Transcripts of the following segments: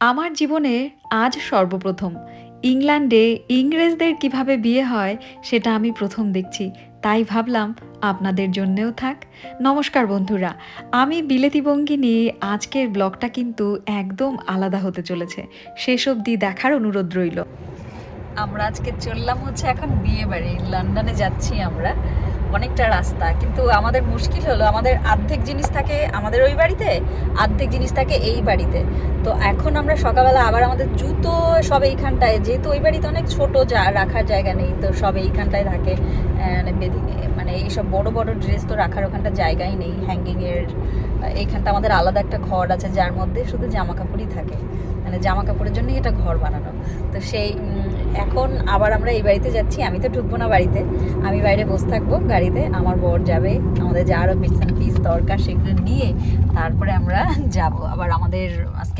আমার জীবনে আজ সর্বপ্রথম ইংল্যান্ডে ইংরেজদের কিভাবে বিয়ে হয় সেটা আমি প্রথম দেখছি। তাই ভাবলাম আপনাদের জন্যেও থাক। নমস্কার বন্ধুরা, আমি বিলেতি বঙ্গিনী। আজকের ব্লগটা কিন্তু একদম আলাদা হতে চলেছে, শেষ অবধি দেখার অনুরোধ রইল। আমরা আজকে চললাম হচ্ছে এখন বিয়ে বাড়ি, লন্ডনে যাচ্ছি আমরা। অনেকটা রাস্তা, কিন্তু আমাদের মুশকিল হলো আমাদের অর্ধেক জিনিস থাকে আমাদের ওই বাড়িতে, অর্ধেক জিনিস থাকে এই বাড়িতে। তো এখন আমরা সকালবেলা আবার আমাদের জুতো সব এইখানটায়, যেহেতু ওই বাড়িতে অনেক ছোট, যা রাখার জায়গা নেই, তো সব এইখানটায় থাকে। মানে এইসব বড় বড় ড্রেস তো রাখার ওখানটা জায়গাই নেই, হ্যাঙ্গিংয়ের। এইখানটা আমাদের আলাদা একটা ঘর আছে যার মধ্যে শুধু জামা কাপড়ই থাকে, মানে জামা কাপড়ের জন্যই এটা ঘর বানানো। তো সেই এখন আবার আমরা এই বাড়িতে যাচ্ছি। আমি তো ঢুকবো না বাড়িতে, আমি বাইরে বসে থাকবো গাড়িতে। আমার বর যাবে, আমাদের যা আরও বিটস অ্যান্ড পিস দরকার সেগুলো নিয়ে তারপরে আমরা যাব। আবার আজকে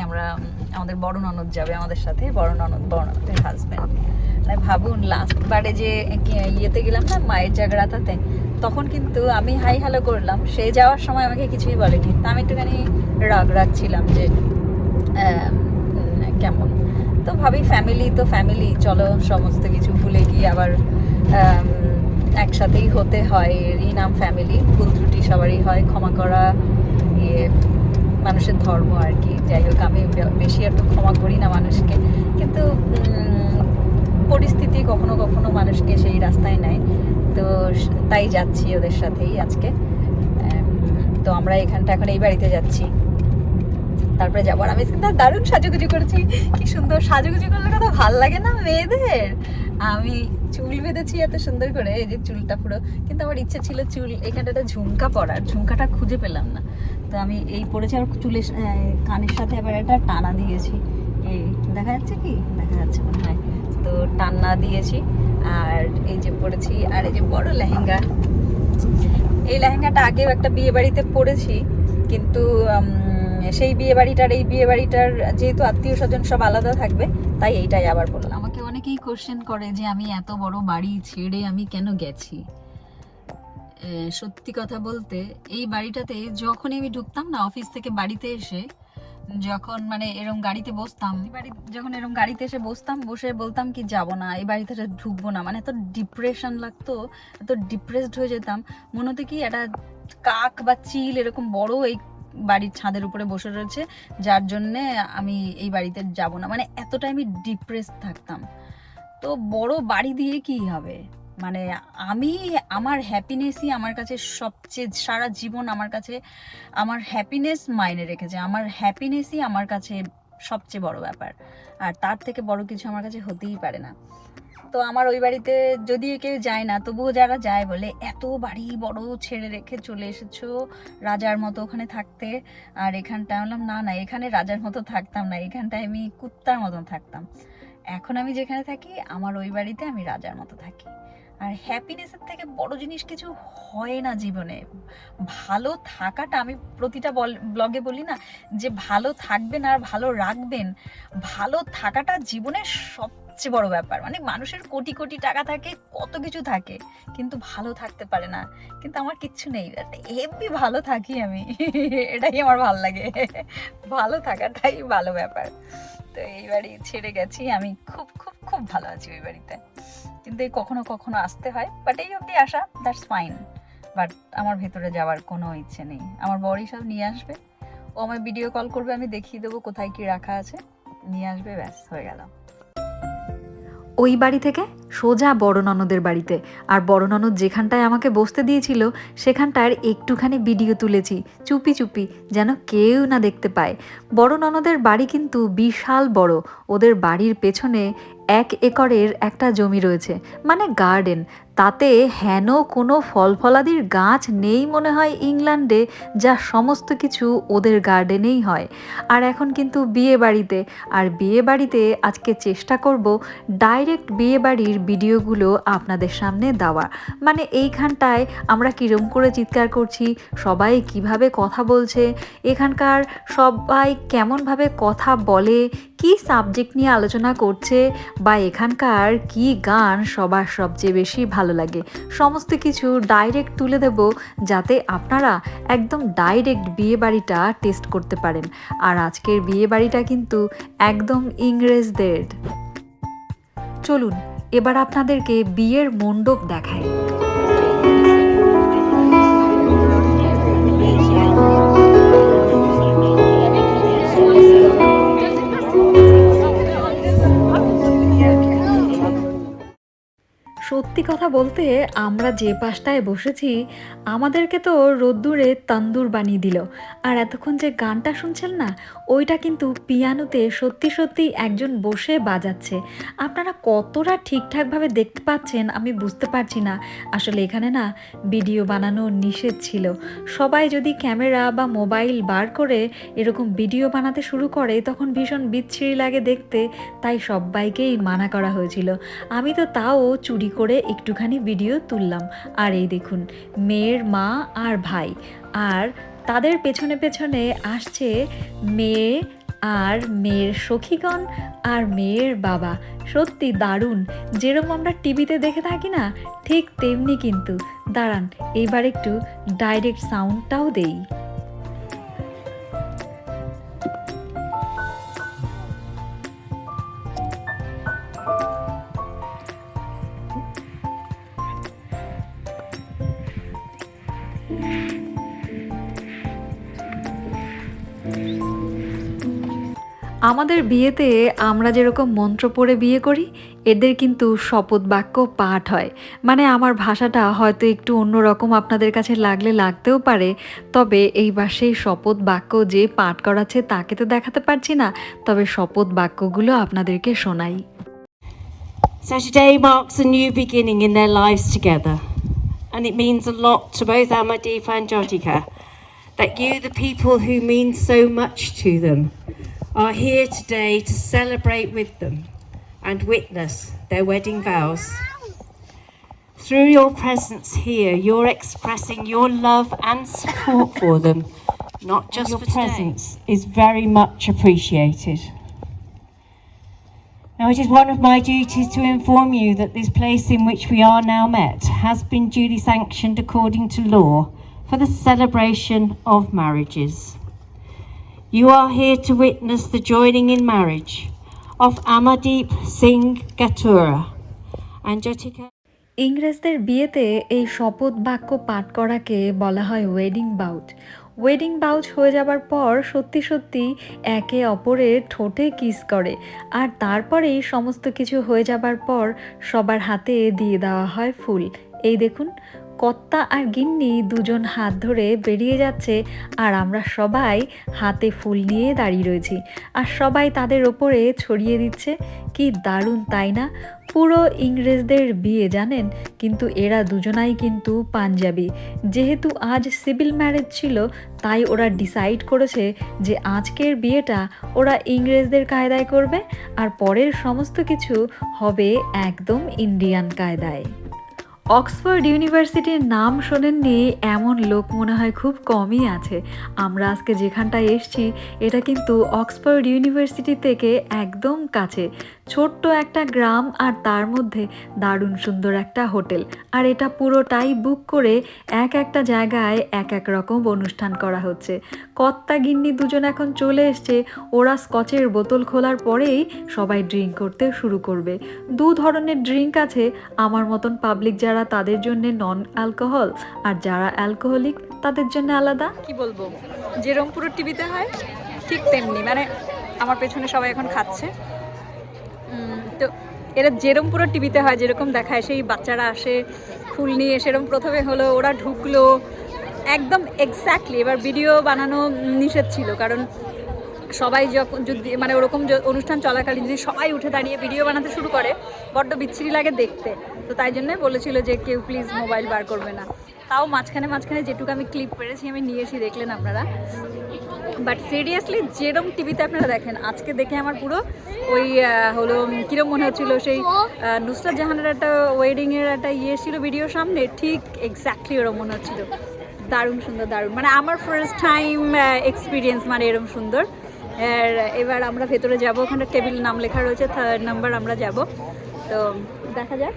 আমাদের বড় ননদ যাবে আমাদের সাথে, বড় ননদের হাজব্যান্ড। তাই ভাবুন, লাস্ট বারে যে ইয়েতে গেলাম না, মায়ের জাগরাতাতে, তখন কিন্তু আমি হাই হ্যালো করলাম, সে যাওয়ার সময় আমাকে কিছুই বলেনি। তা আমি একটুখানি রাগ রাখছিলাম যে কেমন। তো ভাবি ফ্যামিলি তো ফ্যামিলি, চলো সমস্ত কিছু ভুলে গিয়ে আবার একসাথেই হতে হয়। এরই নাম ফ্যামিলি। ভুল ত্রুটি সবারই হয়, ক্ষমা করা ইয়ে মানুষের ধর্ম আর কি। যাই হোক, আমি বেশি আর তো ক্ষমা করি না মানুষকে, কিন্তু পরিস্থিতি কখনো কখনো মানুষকে সেই রাস্তায় নেয়। তো তাই যাচ্ছি ওদের সাথেই আজকে। তো আমরা এখানটা এখন এই বাড়িতে যাচ্ছি, তারপরে যাবো। আর আমি দারুণ সাজুগুজু করেছি। কি সুন্দর সাজুগুজু করলে কত ভাল লাগে না মেয়েদের। আমি চুল বেঁধেছি এত সুন্দর করে, এই যে চুলটা পুরো। কিন্তু আমার ইচ্ছে ছিল চুল এখানটাতে ঝুমকা পরার, ঝুমকাটা খুঁজে পেলাম না। তো আমি এই পরেছি, আর চুলের কানের সাথে আবার একটা টানা দিয়েছি। এই দেখা যাচ্ছে, কি দেখা যাচ্ছে মনে হয়। তো টান্না দিয়েছি, আর এই যে পরেছি, আর এই যে বড় লেহেঙ্গা। এই লেহেঙ্গাটা আগেও একটা বিয়ে বাড়িতে পরেছি, কিন্তু সেই বিয়ে বাড়িটার এই বিয়ে বাড়িটার যেহেতু আত্মীয় স্বজন সব আলাদা থাকবে, তাই এইটাই আবার বললাম। আমাকে অনেকেই কোশ্চেন করে যে আমি এত বড় বাড়ি ছেড়ে আমি কেন গেছি। সত্যি কথা বলতে, এই বাড়িটাতে যখনই আমি ঢুকতাম না অফিস থেকে বাড়িতে এসে, যখন মানে এরম গাড়িতে বসতাম, যখন এরম গাড়িতে এসে বসতাম, বসে বলতাম কি যাব না এই বাড়িতে, ঢুকবো না। মানে এত ডিপ্রেশন লাগতো, এত ডিপ্রেসড হয়ে যেতাম। মনে হতো কি একটা কাক বা চিল এরকম বড় এই বাড়ির ছাদের উপরে বসে রয়েছে, যার জন্যে আমি এই বাড়িতে যাব না। মানে এতটা আমি ডিপ্রেসড থাকতাম। তো বড় বাড়ি দিয়ে কি হবে, মানে আমি আমার হ্যাপিনেসই আমার কাছে সবচেয়ে, সারা জীবন আমার কাছে আমার হ্যাপিনেস মাইনে রেখেছে। আমার হ্যাপিনেসই আমার কাছে সবচেয়ে বড় ব্যাপার, আর তার থেকে বড় কিছু আমার কাছে হতেই পারে না। তো আমার ওই বাড়িতে যদি কেউ যায় না, তবুও যারা যায় বলে এত বাড়ি বড় ছেড়ে রেখে চলে এসেছো রাজার মতো ওখানে থাকতে। আর এখানটা বললাম না না, এখানে রাজার মতো থাকতাম না, এখানটায় আমি কুত্তার মতন থাকতাম। এখন আমি যেখানে থাকি আমার ওই বাড়িতে আমি রাজার মতো থাকি। আর হ্যাপিনেসের থেকে বড় জিনিস কিছু হয় না জীবনে। ভালো থাকাটা, আমি প্রতিটা ব্লগে বলি না যে ভালো থাকবেন আর ভালো রাখবেন, ভালো থাকাটা জীবনের সবচেয়ে বড় ব্যাপার। মানে মানুষের কোটি কোটি টাকা থাকে, কত কিছু থাকে, কিন্তু ভালো থাকতে পারে না। কিন্তু আমার কিচ্ছু নেই, হেব্বি ভালো থাকি আমি। এটাই আমার ভালো লাগে, ভালো থাকাটাই ভালো ব্যাপার। তো এই বাড়ি ছেড়ে গেছি, আমি খুব খুব খুব ভালো আছি ওই বাড়িতে। কিন্তু এই কখনো কখনো আসতে হয়, বাট এই অবধি আসা, দ্যাটস ফাইন। বাট আমার ভেতরে যাওয়ার কোনো ইচ্ছে নেই। আমার বড়ই সব নিয়ে আসবে, ও আমার ভিডিও কল করবে, আমি দেখিয়ে দেবো কোথায় কি রাখা আছে, নিয়ে আসবে, ব্যাস হয়ে গেল। ওই বাড়ি থেকে সোজা বড় ননদের বাড়িতে। আর বড় ননদ যেখানটায় আমাকে বসতে দিয়েছিল সেখানটার একটুখানি ভিডিও তুলেছি চুপি চুপি, যেন কেউ না দেখতে পায়। বড় ননদের বাড়ি কিন্তু বিশাল বড়। ওদের বাড়ির পেছনে 1 একরের একটা জমি রয়েছে, মানে গার্ডেন। তাতে হেন কোনো ফলফলাদির গাছ নেই মনে হয় ইংল্যান্ডে, যা সমস্ত কিছু ওদের গার্ডেনেই হয়। আর এখন কিন্তু বিয়ে বাড়িতে, আর বিয়ে বাড়িতে আজকে চেষ্টা করব ডাইরেক্ট বিয়ে বাড়ির ভিডিওগুলো আপনাদের সামনে দেওয়া। মানে এইখানটায় আমরা কিরম করে চিৎকার করছি, সবাই কিভাবে কথা বলছে, এখানকার সবাই কেমনভাবে কথা বলে, কি সাবজেক্ট নিয়ে আলোচনা করছে, বা এখানকার কি গান সবার সবচেয়ে বেশি ভালো লাগে, সমস্ত কিছু ডাইরেক্ট তুলে দেব, যাতে আপনারা একদম ডাইরেক্ট বিয়ে বাড়িটা টেস্ট করতে পারেন। আর আজকের বিয়ে বাড়িটা কিন্তু একদম ইংরেজদের। চলুন এবার আপনাদেরকে বিয়ের মণ্ডপ দেখাই। সত্যি কথা বলতে আমরা যে পাশটায় বসেছি আমাদেরকে তো রোদ্দুরে তন্দুর বানিয়ে দিল। আর এতক্ষণ যে গানটা শুনছেন না, ওইটা কিন্তু পিয়ানোতে সত্যি সত্যি একজন বসে বাজাচ্ছে। আপনারা কতটা ঠিকঠাকভাবে দেখতে পাচ্ছেন আমি বুঝতে পারছি না। আসলে এখানে না ভিডিও বানানো নিষেধ ছিল। সবাই যদি ক্যামেরা বা মোবাইল বার করে এরকম ভিডিও বানাতে শুরু করে তখন ভীষণ বিচ্ছিরি লাগে দেখতে, তাই সবাইকেই মানা করা হয়েছিল। আমি তো তাও চুরি করে একটুখানি ভিডিও তুললাম। আর এই দেখুন মেয়ের মা আর ভাই, আর তাদের পেছনে পেছনে আসছে মেয়ে আর মেয়ের সখীগণ আর মেয়ের বাবা। সত্যি দারুণ, যেরকম আমরা টিভিতে দেখে থাকি না ঠিক তেমনি কিন্তু। দাঁড়ান এইবার একটু ডাইরেক্ট সাউন্ডটাও দেই। আমাদের বিয়েতে আমরা যেরকম মন্ত্র পড়ে বিয়ে করি, এদের কিন্তু শপথ বাক্য পাঠ হয়। মানে আমার ভাষাটা হয়তো একটু অন্যরকম আপনাদের কাছে লাগতেও পারে, তবে এইবার সেই শপথ বাক্য যে পাঠ করাচ্ছে তাকে তো দেখাতে পারছি না, তবে শপথ বাক্যগুলো আপনাদেরকে শোনাই। So today marks a new beginning in their lives together, and it means a lot to both Amadip and Jyotika that you, the people who mean so much to them, are here today to celebrate with them and witness their wedding vows. Through your presence here, you're expressing your love and support for them, not just for today. Your presence is very much appreciated. Now, it is one of my duties to inform you that this place in which we are now met has been duly sanctioned according to law for the celebration of marriages. You are here to witness the joining in marriage of Amardeep Singh Gatura and Jyotika. ইংরেজদের বিয়েতে এই শপথ বাক্য পাঠ করাকে বলা হয় wedding bout. Wedding বাউচ হয়ে যাবার পর সত্যি সত্যি একে অপরের ঠোঁটে কিস করে, আর তারপরেই সমস্ত কিছু হয়ে যাবার পর সবার হাতে দিয়ে দেওয়া হয় ফুল। এই দেখুন কর্তা আর গিন্নি দুজন হাত ধরে বেরিয়ে যাচ্ছে, আর আমরা সবাই হাতে ফুল নিয়ে দাঁড়িয়ে রয়েছি, আর সবাই তাদের ওপরে ছড়িয়ে দিচ্ছে। কি দারুণ তাই না? পুরো ইংরেজদের বিয়ে জানেন, কিন্তু এরা দুজনাই কিন্তু পাঞ্জাবি। যেহেতু আজ সিভিল ম্যারেজ ছিল, তাই ওরা ডিসাইড করেছে যে আজকের বিয়েটা ওরা ইংরেজদের কায়দায় করবে, আর পরের সমস্ত কিছু হবে একদম ইন্ডিয়ান কায়দায়। অক্সফোর্ড ইউনিভার্সিটির নাম শোনেননি এমন লোক মনে হয় খুব কমই আছে। আমরা আজকে যেখানটায় এসছি এটা কিন্তু অক্সফোর্ড ইউনিভার্সিটি থেকে একদম কাছে, ছোট্ট একটা গ্রাম, আর তার মধ্যে দারুণ সুন্দর একটা হোটেল। আর এটা পুরোটাই বুক করে এক একটা জায়গায় এক এক রকম অনুষ্ঠান করা হচ্ছে। কর্তা গিন্নি দুজন এখন চলে এসছে, ওরা স্কচের বোতল খোলার পরেই সবাই ড্রিঙ্ক করতে শুরু করবে। দু ধরনের ড্রিঙ্ক আছে, আমার মতন পাবলিক যারা তাদের জন্য নন অ্যালকোহল, আর যারা অ্যালকোহলিক তাদের জন্য আলাদা। কি বলবো, যেরকম পুরো টিভিতে হয় ঠিক তেমনি, মানে আমার পেছনে সবাই এখন খাচ্ছে। তো এরা যেরকম পুরো টিভিতে হয় যেরকম দেখায়, সেই বাচ্চারা আসে ফুল নিয়ে, সেরকম প্রথমে হলো, ওরা ঢুকলো একদম এক্স্যাক্টলি। এবার ভিডিও বানানো নিষেধ ছিল, কারণ সবাই যখন যদি মানে ওরকম অনুষ্ঠান চলাকালীন যদি সবাই উঠে দাঁড়িয়ে ভিডিও বানাতে শুরু করে বড্ড বিচ্ছিরি লাগে দেখতে। তো তাই জন্য বলেছিল যে কেউ প্লিজ মোবাইল বার করবে না। তাও মাঝখানে যেটুকু আমি ক্লিপ পেরেছি আমি নিয়েছি, দেখলেন আপনারা। বাট সিরিয়াসলি যেরকম টিভিতে আপনারা দেখেন, আজকে দেখে আমার পুরো ওই হলো কীরকম মনে হচ্ছিল সেই নুসরাত জাহানের একটা ওয়েডিংয়ের একটা ইয়ে ছিল ভিডিওর সামনে, ঠিক এক্স্যাক্টলি ওরকম মনে হচ্ছিল। দারুণ সুন্দর, দারুণ, মানে আমার ফার্স্ট টাইম এক্সপিরিয়েন্স মানে এরকম সুন্দর। আর এবার আমরা ভেতরে যাব, ওখানে টেবিল নাম লেখা রয়েছে, 3rd নাম্বার আমরা যাব, তো দেখা যাক।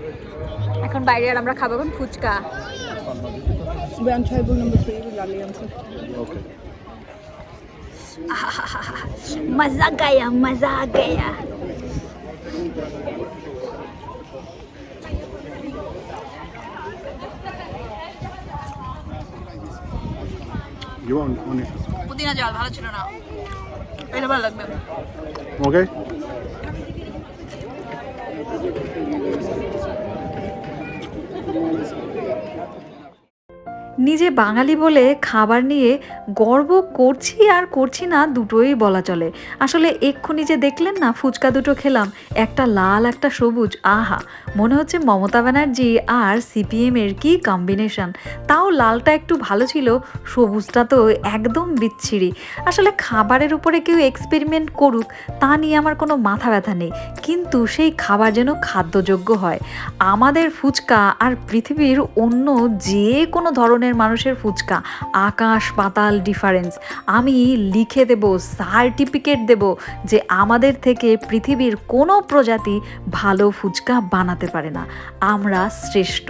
এখন বাইরে আর আমরা খাবো এখন fuchka. We're on table number 3 with Lali answer. Okay. मजा गया, मजा गया। You want it? পুদিনা জল ভালো ছিল না, এটা ভালো লাগবে। Okay. নিজে বাঙালি বলে খাবার নিয়ে গর্ব করছি আর করছি না দুটোই বলা চলে। আসলে এক্ষুনি যে দেখলেন না ফুচকা দুটো খেলাম, একটা লাল একটা সবুজ, আহা মনে হচ্ছে মমতা ব্যানার্জি আর সিপিএমের কি কম্বিনেশন। তাও লালটা একটু ভালো ছিল, সবুজটা তো একদম বিচ্ছিরি। আসলে খাবারের উপরে কেউ এক্সপেরিমেন্ট করুক তা নিয়ে আমার কোনো মাথা ব্যথা নেই, কিন্তু সেই খাবার যেন খাদ্যযোগ্য হয়। আমাদের ফুচকা আর পৃথিবীর অন্য যে কোনো ধরনের মানুষের ফুচকা আকাশ পাতাল ডিফারেন্স। আমি লিখে দেব, সার্টিফিকেট দেব যে আমাদের থেকে পৃথিবীর কোনো প্রজাতি ভালো ফুচকা বানাতে পারে না, আমরা শ্রেষ্ঠ।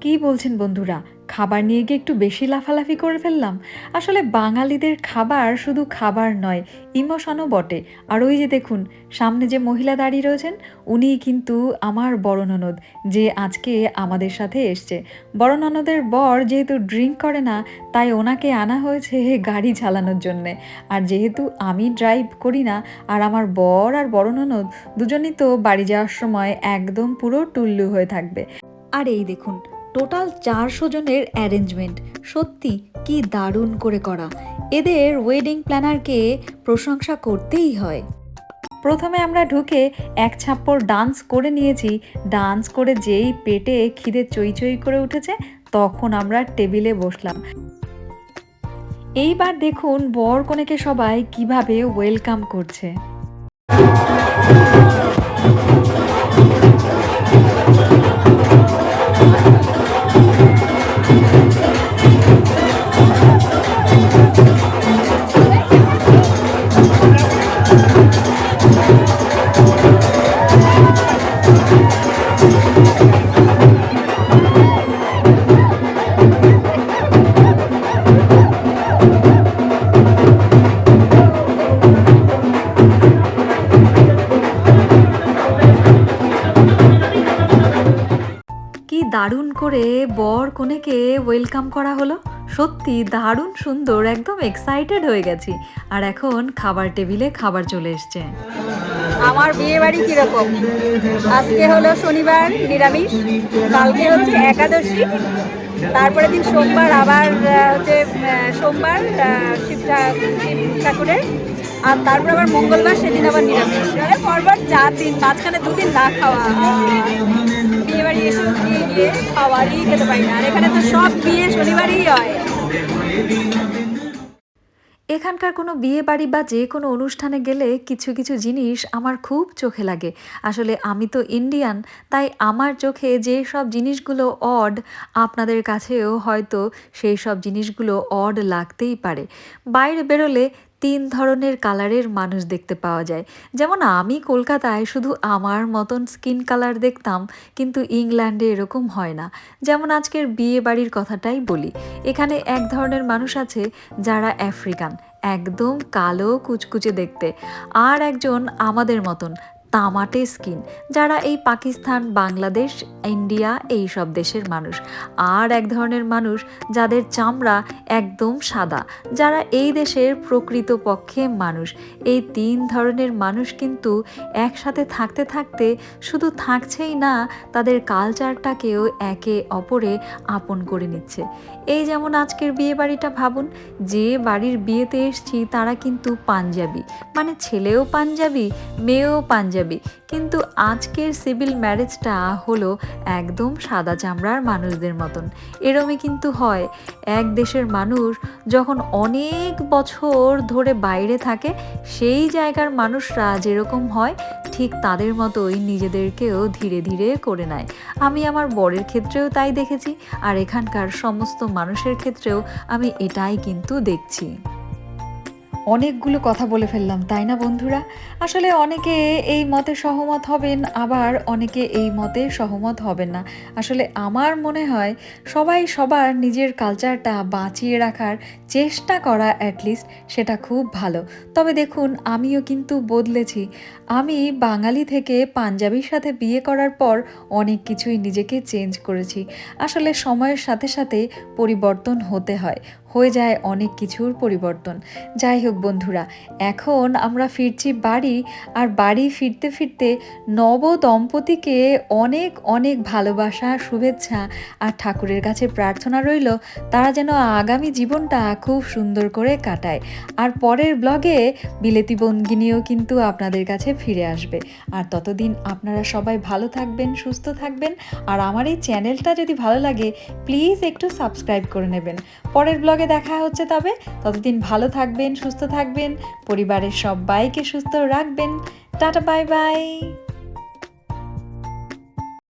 কি বলছেন বন্ধুরা, খাবার নিয়ে গিয়ে একটু বেশি লাফালাফি করে ফেললাম? আসলে বাঙালিদের খাবার শুধু খাবার নয়, ইমোশনও বটে। আর ওই যে দেখুন সামনে যে মহিলা দাঁড়িয়ে রয়েছেন, উনিই কিন্তু আমার বড় ননদ, যে আজকে আমাদের সাথে এসছে। বড় ননদের বর যেহেতু ড্রিঙ্ক করে না, তাই ওনাকে আনা হয়েছে গাড়ি চালানোর জন্যে। আর যেহেতু আমি ড্রাইভ করি না, আর আমার বর আর বড় ননদ দুজনই তো বাড়ি যাওয়ার সময় একদম পুরো টুল্লু হয়ে থাকবে। আর এই দেখুন টোটাল 400 জনের অ্যারেঞ্জমেন্ট, সত্যি কি দারুণ করে করা। এদের ওয়েডিং প্ল্যানারকে প্রশংসা করতেই হয়। প্রথমে আমরা ঢুকে এক ছাপ্পড় ডান্স করে নিয়েছি। ডান্স করে যেই পেটে খিদে চই চই করে উঠেছে, তখন আমরা টেবিলে বসলাম। এইবার দেখুন বর কনেকে সবাই কিভাবে ওয়েলকাম করছে। দারুণ করে বর কনেকে ওয়েলকাম করা হলো, সত্যি দারুণ সুন্দর, একদম এক্সাইটেড হয়ে গেছি। আর এখন খাবার টেবিলে খাবার চলে এসছে। আমার বিয়ে বাড়ি কিরকম, আজকে হলো শনিবার নিরামিষ, কালকে হচ্ছে একাদশী, তারপরে দিন সোমবার আবার হচ্ছে সোমবার শিব ঠাকুরের, আর তারপর আবার মঙ্গলবার সেদিন আবার নিরামিষ। মানে ফরওয়ার্ড 4 দিন, মাঝখানে 2 দিন না খাওয়া। বিয়ে বাড়ি এসে গিয়ে খাওয়ারই খেতে পারি না, আর এখানে তো সব বিয়ে শনিবারই হয়। এখানকার কোনো বিয়ে বাড়ি বা যে কোনো অনুষ্ঠানে গেলে কিছু কিছু জিনিস আমার খুব চোখে লাগে। আসলে আমি তো ইন্ডিয়ান, তাই আমার চোখে যে সব জিনিসগুলো অড, আপনাদের কাছেও হয়তো সেই সব জিনিসগুলো অড লাগতেই পারে। বাইরে বেরোলে 3 ধরনের কালারের মানুষ দেখতে পাওয়া যায়। যেমন আমি কলকাতায় শুধু আমার মতন স্কিন কালার দেখতাম, কিন্তু ইংল্যান্ডে এরকম হয় না। যেমন আজকের বিয়ে বাড়ির কথাটাই বলি, এখানে এক ধরনের মানুষ আছে যারা আফ্রিকান, একদম কালো কুচকুচে দেখতে, আর একজন আমাদের মতন তামাটে স্কিন, যারা এই পাকিস্তান, বাংলাদেশ, ইন্ডিয়া এই সব দেশের মানুষ। আর এক ধরনের মানুষ যাদের চামড়া একদম সাদা, যারা এই দেশের প্রকৃতপক্ষে মানুষ। এই 3 ধরনের মানুষ কিন্তু একসাথে থাকতে থাকতে শুধু থাকছেই না, তাদের কালচারটাকেও একে অপরে আপন করে নিচ্ছে। এই যেমন আজকের বিয়ে বাড়িটা ভাবুন, যে বাড়ির বিয়েতে এসছি তারা কিন্তু পাঞ্জাবি, মানে ছেলেও পাঞ্জাবি, মেয়েও পাঞ্জাবি, পাঞ্জাবি, কিন্তু আজকের সিভিল ম্যারেজটা হলো একদম সাদা চামড়ার মানুষদের মতন। এরমই কিন্তু হয়, এক দেশের মানুষ যখন অনেক বছর ধরে বাইরে থাকে, সেই জায়গার মানুষরা যেরকম হয় ঠিক তাদের মতোই নিজেদেরকেও ধীরে ধীরে করে নেয়। আমি আমার বরের ক্ষেত্রেও তাই দেখেছি, আর এখানকার সমস্ত মানুষের ক্ষেত্রেও আমি এটাই কিন্তু দেখছি। অনেকগুলো কথা বলে ফেললাম, তাই না বন্ধুরা? আসলে অনেকে এই মতে সহমত হবেন, আবার অনেকে এই মতে সহমত হবেন না। আসলে আমার মনে হয় সবাই সবার নিজের কালচারটা বাঁচিয়ে রাখার চেষ্টা করা অ্যাটলিস্ট সেটা খুব ভালো। তবে দেখুন, আমিও কিন্তু বদলেছি। আমি বাঙালি থেকে পাঞ্জাবির সাথে বিয়ে করার পর অনেক কিছুই নিজেকে চেঞ্জ করেছি। আসলে সময়ের সাথে সাথে পরিবর্তন হতে হয়, হয়ে যায় অনেক কিছুর পরিবর্তন। যাই হোক বন্ধুরা, এখন আমরা ফিরছি বাড়ি, আর বাড়ি ফিরতে ফিরতে নব দম্পতিকে অনেক অনেক ভালোবাসা, শুভেচ্ছা আর ঠাকুরের কাছে প্রার্থনা রইল তারা যেন আগামী জীবনটা খুব সুন্দর করে কাটায়। আর পরের ব্লগে বিলেতি বনগিনিও কিন্তু আপনাদের কাছে ফিরে আসবে। আর ততদিন আপনারা সবাই ভালো থাকবেন, সুস্থ থাকবেন, আর আমার এই চ্যানেলটা যদি ভালো লাগে প্লিজ একটু সাবস্ক্রাইব করে নেবেন। পরের ব্লগে দেখা হচ্ছে, তবে ততদিন ভালো থাকবেন, সুস্থ থাকবেন, পরিবারের সবাইকে সুস্থ রাখবেন। Tata, bye bye.